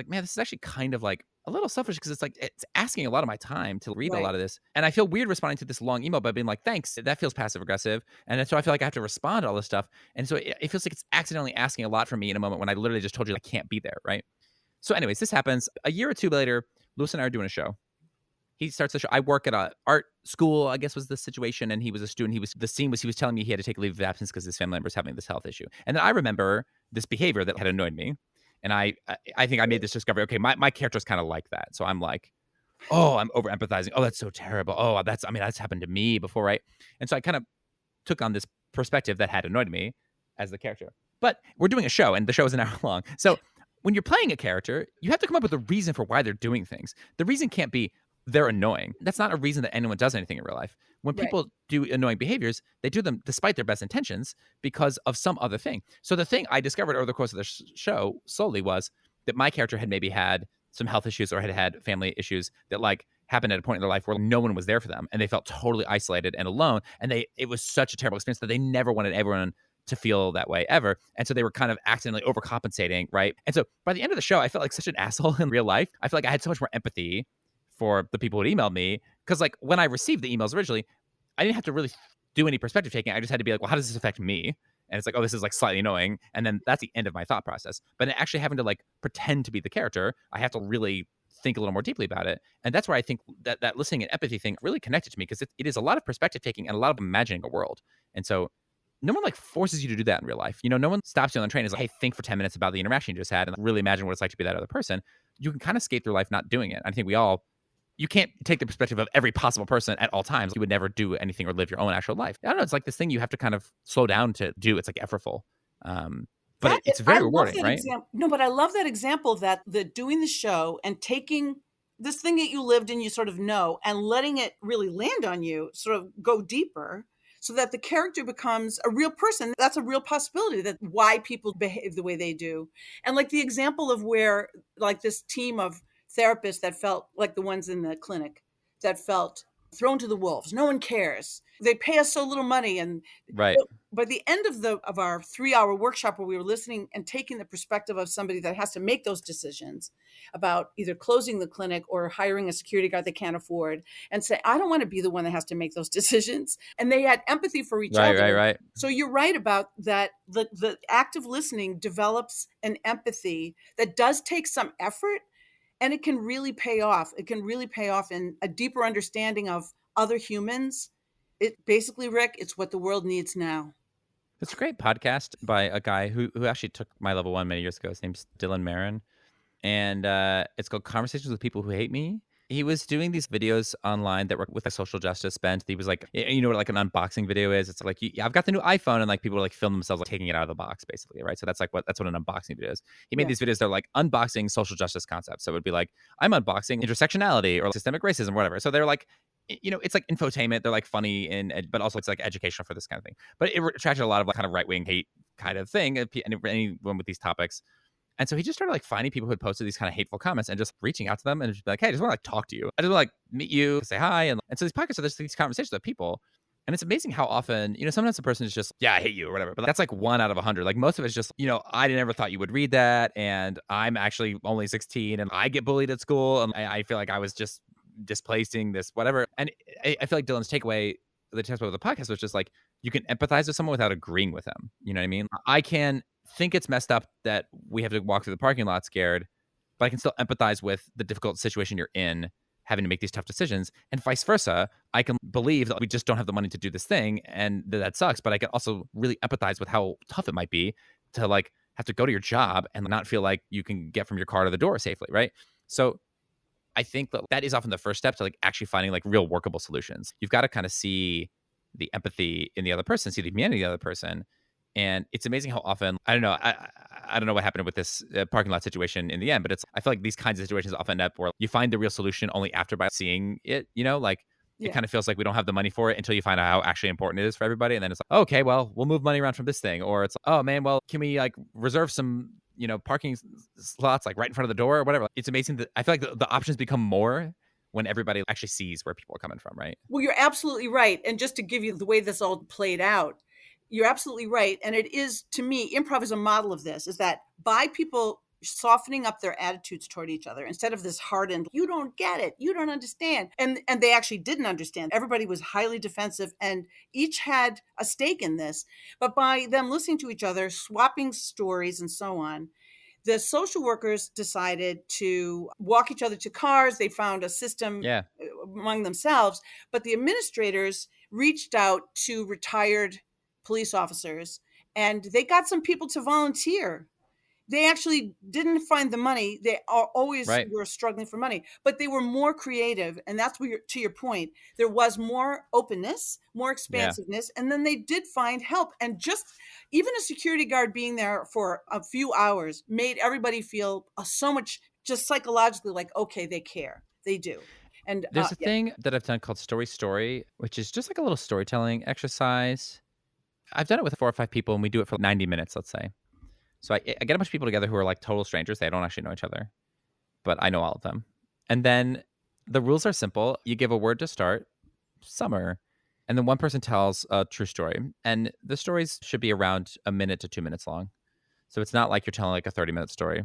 man, this is actually kind of like a little selfish because it's like it's asking a lot of my time to read a Right. lot of this. And I feel weird responding to this long email by being like, thanks. That feels passive aggressive. And so I feel like I have to respond to all this stuff. And so it feels like it's accidentally asking a lot from me in a moment when I literally just told you I can't be there. Right. So, anyways, this happens a year or two later. Lewis and I are doing a show. He starts the show. I work at a art school, I guess was the situation. And he was a student. He was telling me he had to take a leave of absence because his family member was having this health issue. And then I remember this behavior that had annoyed me. And I think I made this discovery. Okay, my character's kind of like that. So I'm like, oh, I'm over empathizing. Oh, that's so terrible. Oh, that's happened to me before, right? And so I kind of took on this perspective that had annoyed me as the character. But we're doing a show, and the show is an hour long. So when you're playing a character, you have to come up with a reason for why they're doing things. The reason can't be they're annoying. That's not a reason that anyone does anything in real life. When Right. people do annoying behaviors, they do them despite their best intentions because of some other thing. So the thing I discovered over the course of the show slowly was that my character had maybe had some health issues or had family issues that like happened at a point in their life where no one was there for them and they felt totally isolated and alone. And it was such a terrible experience that they never wanted everyone to feel that way ever. And so they were kind of accidentally overcompensating, right? And so by the end of the show, I felt like such an asshole in real life. I feel like I had so much more empathy for the people who had emailed me. Because like when I received the emails originally, I didn't have to really do any perspective taking. I just had to be like, well, how does this affect me? And it's like, oh, this is like slightly annoying. And then that's the end of my thought process. But actually having to like pretend to be the character, I have to really think a little more deeply about it. And that's where I think that listening and empathy thing really connected to me because it is a lot of perspective taking and a lot of imagining a world. And so no one like forces you to do that in real life. You know, no one stops you on the train and is like, hey, think for 10 minutes about the interaction you just had and really imagine what it's like to be that other person. You can kind of skate through life not doing it. I think you can't take the perspective of every possible person at all times. You would never do anything or live your own actual life. I don't know. It's like this thing you have to kind of slow down to do. It's like effortful. But it's I very love rewarding, that right? example. No, but I love that example that doing the show and taking this thing that you lived and you sort of know and letting it really land on you, sort of go deeper so that the character becomes a real person. That's a real possibility that why people behave the way they do. And like the example of where like this team of therapists that felt like the ones in the clinic that felt thrown to the wolves. No one cares. They pay us so little money. And Right. by the end of our 3-hour workshop where we were listening and taking the perspective of somebody that has to make those decisions about either closing the clinic or hiring a security guard they can't afford and say, I don't want to be the one that has to make those decisions. And they had empathy for each Right, right, other. right. So you're right about that. The act of listening develops an empathy that does take some effort and it can really pay off. It can really pay off in a deeper understanding of other humans. It basically, Rick, it's what the world needs now. It's a great podcast by a guy who actually took my level 1 many years ago. His name's Dylan Marin. And it's called Conversations with People Who Hate Me. He was doing these videos online that were with a social justice bent. He was like, you know what like an unboxing video is? It's like, I've got the new iPhone, and like people like film themselves like taking it out of the box, basically, right? So that's what an unboxing video is. He made Yeah. these videos that are like unboxing social justice concepts. So it would be like, I'm unboxing intersectionality or systemic racism, or whatever. So they're like, it's like infotainment. They're like funny but also it's like educational for this kind of thing. But it attracted a lot of like kind of right wing hate kind of thing. And anyone with these topics. And so he just started like finding people who had posted these kind of hateful comments and just reaching out to them and just be like, hey, I just want to like talk to you. I just want to like meet you, say hi. And so these podcasts are just these conversations with people. And it's amazing how often, sometimes the person is just, yeah, I hate you or whatever. But that's like 1 out of 100. Like most of it's just, I never thought you would read that. And I'm actually only 16 and I get bullied at school. And I feel like I was just displacing this, whatever. And I feel like Dylan's takeaway, the takeaway of the podcast was just like, you can empathize with someone without agreeing with them. You know what I mean? I can think it's messed up that we have to walk through the parking lot scared, but I can still empathize with the difficult situation you're in, having to make these tough decisions, and vice versa. I can believe that we just don't have the money to do this thing, and that sucks, but I can also really empathize with how tough it might be to like have to go to your job and not feel like you can get from your car to the door safely, right? So I think that is often the first step to like actually finding like real workable solutions. You've got to kind of see the empathy in the other person, see the humanity of the other person. And it's amazing how often, I don't know, I don't know what happened with this parking lot situation in the end, but I feel like these kinds of situations often end up where you find the real solution only after by seeing it, like it Yeah. kind of feels like we don't have the money for it until you find out how actually important it is for everybody. And then it's like, oh, okay, well, we'll move money around from this thing. Or it's, oh man, well, can we like reserve some, parking slots like right in front of the door or whatever. It's amazing that I feel like the options become more when everybody actually sees where people are coming from, right? Well, you're absolutely right. And just to give you the way this all played out, you're absolutely right. And it is, to me, improv is a model of this, is that by people softening up their attitudes toward each other instead of this hardened, you don't get it, you don't understand. And they actually didn't understand. Everybody was highly defensive and each had a stake in this. But by them listening to each other, swapping stories and so on, the social workers decided to walk each other to cars. They found a system Yeah. among themselves, but the administrators reached out to retired police officers and they got some people to volunteer. They actually didn't find the money. They always Right. were struggling for money, but they were more creative. And that's where, to your point, there was more openness, more Yeah. expansiveness. And then they did find help. And just even a security guard being there for a few hours made everybody feel so much just psychologically like, okay, they care. They do. And There's a yeah. thing that I've done called Story Story, which is just like a little storytelling exercise. I've done it with 4 or 5 people, and we do it for 90 minutes, let's say. So I get a bunch of people together who are like total strangers. They don't actually know each other, but I know all of them. And then the rules are simple. You give a word to start, summer, and then one person tells a true story. And the stories should be around a minute to 2 minutes long. So it's not like you're telling like a 30-minute story.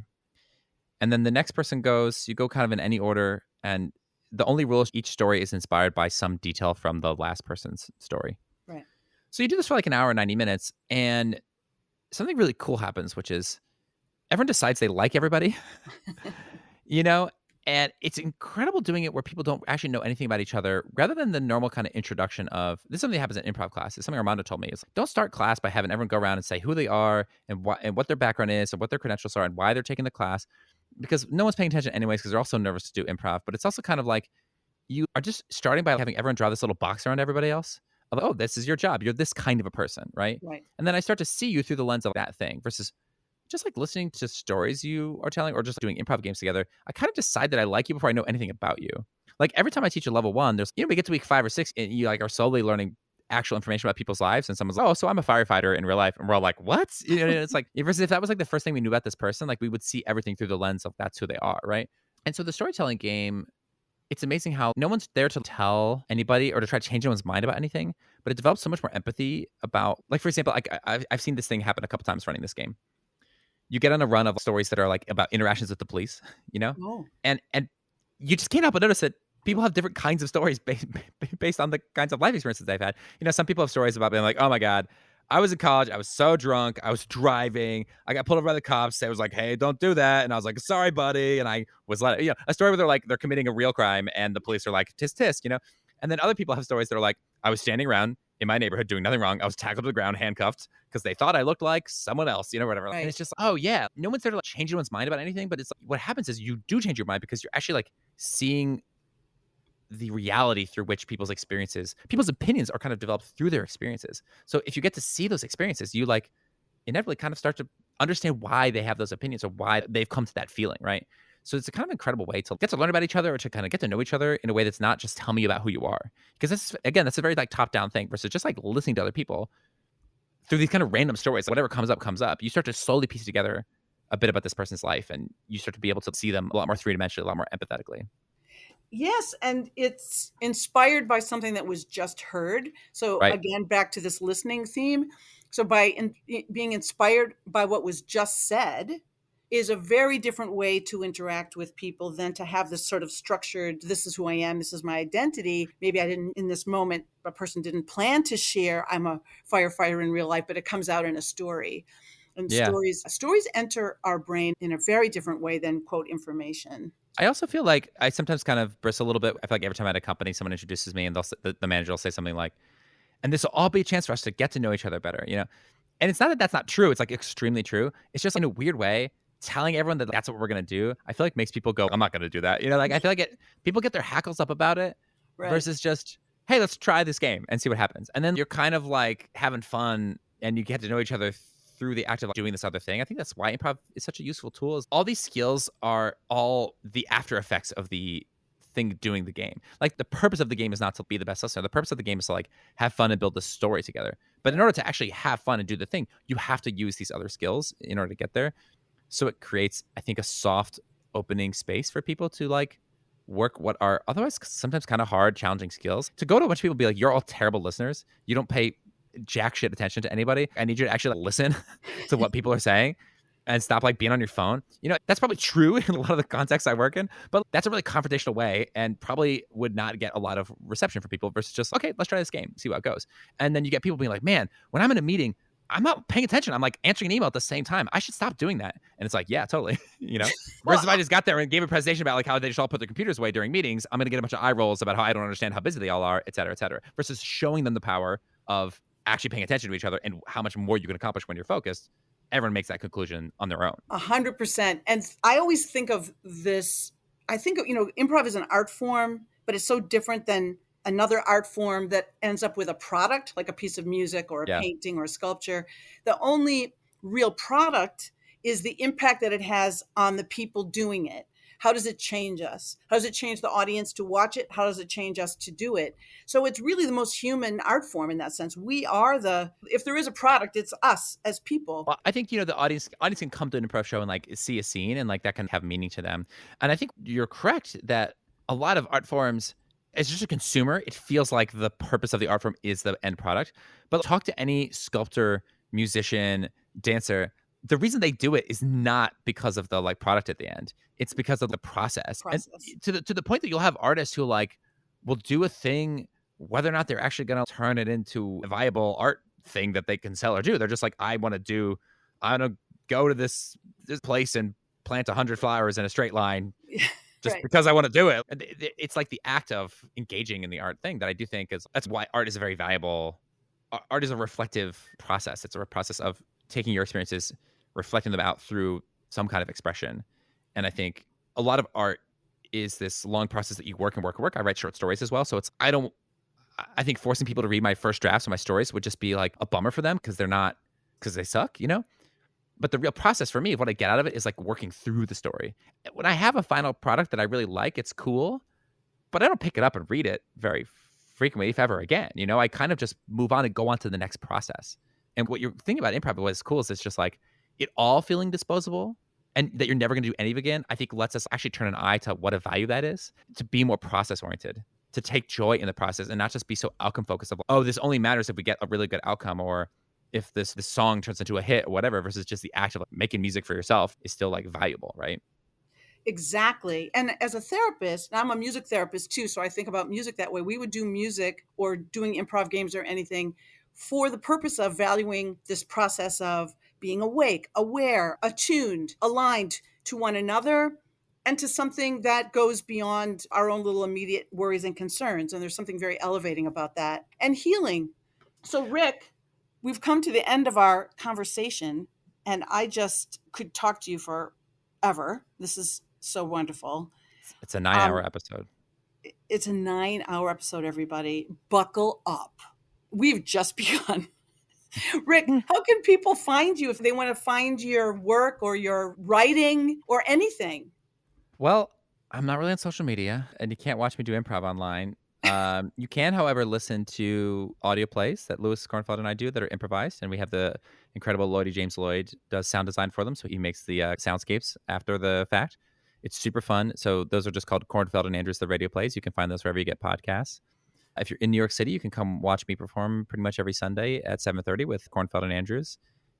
And then the next person goes, you go kind of in any order. And the only rule is each story is inspired by some detail from the last person's story. Right. So you do this for like an hour, 90 minutes, and something really cool happens, which is everyone decides they like everybody, you know, and it's incredible doing it where people don't actually know anything about each other rather than the normal kind of introduction of this is something that happens in improv class. It's something Armando told me is don't start class by having everyone go around and say who they are and what their background is and what their credentials are and why they're taking the class because no one's paying attention anyways because they're all so nervous to do improv. But it's also kind of like you are just starting by having everyone draw this little box around everybody else. Of, oh, this is your job. You're this kind of a person, right? Right. And then I start to see you through the lens of that thing versus just like listening to stories you are telling or just doing improv games together. I kind of decide that I like you before I know anything about you. Like every time I teach a level 1, there's, we get to week 5 or 6 and you like are slowly learning actual information about people's lives. And someone's like, oh, so I'm a firefighter in real life. And we're all like, what? It's like, versus if that was like the first thing we knew about this person, like we would see everything through the lens of that's who they are, right? And so the storytelling game, it's amazing how no one's there to tell anybody or to try to change anyone's mind about anything, but it develops so much more empathy about, like, for example, like I've seen this thing happen a couple times running this game. You get on a run of stories that are like about interactions with the police, Oh. and you just can't help but notice that people have different kinds of stories based on the kinds of life experiences they've had. Some people have stories about being like, oh my God, I was in college. I was so drunk. I was driving. I got pulled over by the cops. They was like, hey, don't do that. And I was like, sorry, buddy. And I was like, a story where they're committing a real crime and the police are like, tisk, tisk, And then other people have stories that are like, I was standing around in my neighborhood doing nothing wrong. I was tackled to the ground, handcuffed because they thought I looked like someone else, whatever. Right. And it's just, oh yeah, no one's there to like change anyone's mind about anything. But it's like, what happens is you do change your mind because you're actually like seeing the reality through which people's opinions are kind of developed through their experiences. So if you get to see those experiences, you like inevitably kind of start to understand why they have those opinions or why they've come to that feeling, right? So it's a kind of incredible way to get to learn about each other or to kind of get to know each other in a way that's not just tell me about who you are. Because that's a very like top-down thing versus just like listening to other people through these kind of random stories. Whatever comes up. You start to slowly piece together a bit about this person's life and you start to be able to see them a lot more three-dimensionally, a lot more empathetically. Yes, and it's inspired by something that was just heard. So Right. again, back to this listening theme. So by being inspired by what was just said is a very different way to interact with people than to have this sort of structured, this is who I am, this is my identity. Maybe I didn't, in this moment, a person didn't plan to share, I'm a firefighter in real life, but it comes out in a story. And Yeah. stories enter our brain in a very different way than, quote, information. I also feel like I sometimes kind of bristle a little bit. I feel like every time at a company, someone introduces me and the manager will say something like, and this will all be a chance for us to get to know each other better, And it's not that that's not true. It's like extremely true. It's just in a weird way, telling everyone that that's what we're going to do, I feel like makes people go, I'm not going to do that. I feel like people get their hackles up about it Right. versus just, hey, let's try this game and see what happens. And then you're kind of like having fun and you get to know each other through the act of doing this other thing. I think that's why improv is such a useful tool. All these skills are all the after effects of the thing doing the game. Like the purpose of the game is not to be the best listener. The purpose of the game is to like have fun and build the story together. But in order to actually have fun and do the thing, you have to use these other skills in order to get there. So it creates, I think, a soft opening space for people to like work what are otherwise sometimes kind of hard, challenging skills. To go to a bunch of people and be like, you're all terrible listeners. You don't pay jack shit attention to anybody. I need you to actually listen to what people are saying. and stop like being on your phone. That's probably true in a lot of the contexts I work in, but that's a really confrontational way and probably would not get a lot of reception from people versus just, okay, let's try this game, see how it goes. And then you get people being like, man, when I'm in a meeting, I'm not paying attention. I'm like answering an email at the same time. I should stop doing that. And it's like, yeah, totally. Versus if I just got there and gave a presentation about like how they should all put their computers away during meetings, I'm going to get a bunch of eye rolls about how I don't understand how busy they all are, et cetera, et cetera. Versus showing them the power of actually paying attention to each other and how much more you can accomplish when you're focused. Everyone makes that conclusion on their own. 100%. And I always think of this, I think, improv is an art form, but it's so different than another art form that ends up with a product, like a piece of music or a painting or a sculpture. The only real product is the impact that it has on the people doing it. How does it change us? How does it change the audience to watch it? How does it change us to do it? So it's really the most human art form in that sense. We are if there is a product, it's us as people. Well, I think, the audience can come to an improv show and like see a scene and like that can have meaning to them. And I think you're correct that a lot of art forms, as just a consumer, it feels like the purpose of the art form is the end product. But talk to any sculptor, musician, dancer. The reason they do it is not because of the like product at the end. It's because of the process. And to the point that you'll have artists who like will do a thing, whether or not they're actually going to turn it into a viable art thing that they can sell or do. They're just like, I want to go to this place and plant 100 flowers in a straight line. Just because I want to do it. It's like the act of engaging in the art thing that I do think that's why art is a very valuable. Art is a reflective process. It's a process of taking your experiences, reflecting them out through some kind of expression. And I think a lot of art is this long process that you work and work and work. I write short stories as well. So I think forcing people to read my first drafts of my stories would just be like a bummer for them because they suck, But the real process for me, what I get out of it is like working through the story. When I have a final product that I really like, it's cool, but I don't pick it up and read it very frequently, if ever again. I kind of just move on and go on to the next process. And what you're thinking about improv, what's cool is it's just like it all feeling disposable and that you're never going to do any of it again, I think lets us actually turn an eye to what a value that is, to be more process oriented, to take joy in the process and not just be so outcome focused of, oh, this only matters if we get a really good outcome or if this song turns into a hit or whatever, versus just the act of like, making music for yourself is still like valuable, right? Exactly. And as a therapist, and I'm a music therapist too, so I think about music that way. We would do music or doing improv games or anything for the purpose of valuing this process of being awake, aware, attuned, aligned to one another and to something that goes beyond our own little immediate worries and concerns. And there's something very elevating about that. And healing. So Rick, we've come to the end of our conversation, and I just could talk to you forever. This is so wonderful. It's a 9-hour episode. It's a 9-hour episode, everybody. Buckle up. We've just begun. Rick, how can people find you if they want to find your work or your writing or anything? Well, I'm not really on social media, and you can't watch me do improv online. You can, however, listen to audio plays that Louis Kornfeld and I do that are improvised, and we have the incredible Lloydie James Lloyd does sound design for them, so he makes the soundscapes after the fact. It's super fun. So those are just called Kornfeld and Andrews, the radio plays. You can find those wherever you get podcasts. If you're in New York City, you can come watch me perform pretty much every Sunday at 7:30 with Kornfeld and Andrews.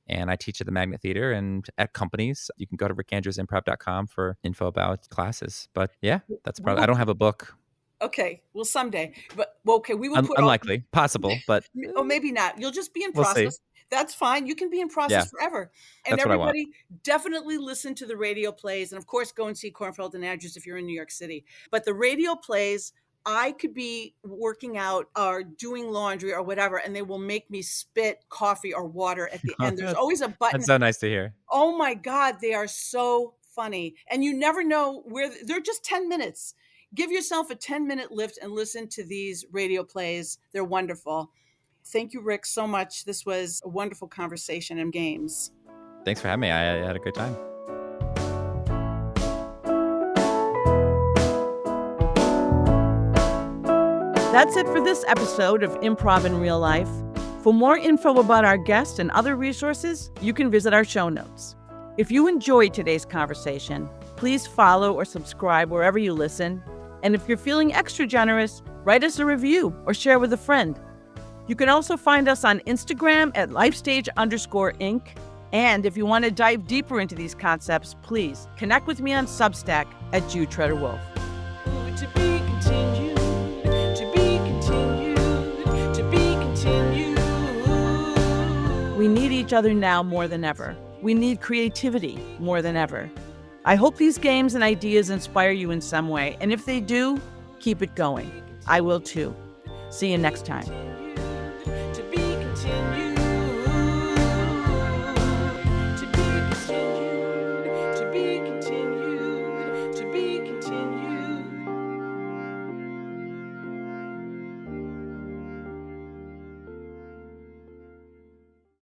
And I teach at the Magnet Theater and at companies. You can go to rickandrewsimprov.com for info about classes. But yeah, that's probably, I don't have a book. Okay, well, someday. But okay, we will put unlikely, possible, but or maybe not. You'll just be in process. We'll see. That's fine. You can be in process forever. And That's everybody definitely listen to the radio plays. And of course, go and see Kornfeld and Andrews if you're in New York City. But the radio plays, I could be working out or doing laundry or whatever, and they will make me spit coffee or water at the end. There's always a button. That's so nice to hear. Oh my God, they are so funny. And you never know where they're just 10 minutes. Give yourself a 10-minute lift and listen to these radio plays. They're wonderful. Thank you, Rick, so much. This was a wonderful conversation and games. Thanks for having me. I had a good time. That's it for this episode of Improv in Real Life. For more info about our guest and other resources, you can visit our show notes. If you enjoyed today's conversation, please follow or subscribe wherever you listen. And if you're feeling extra generous, write us a review or share with a friend. You can also find us on Instagram at lifestage_Inc. And if you want to dive deeper into these concepts, please connect with me on Substack at Treder-Wolff. To be continued, to be continued, to be continued. We need each other now more than ever. We need creativity more than ever. I hope these games and ideas inspire you in some way, and if they do, keep it going. I will too. See you next time.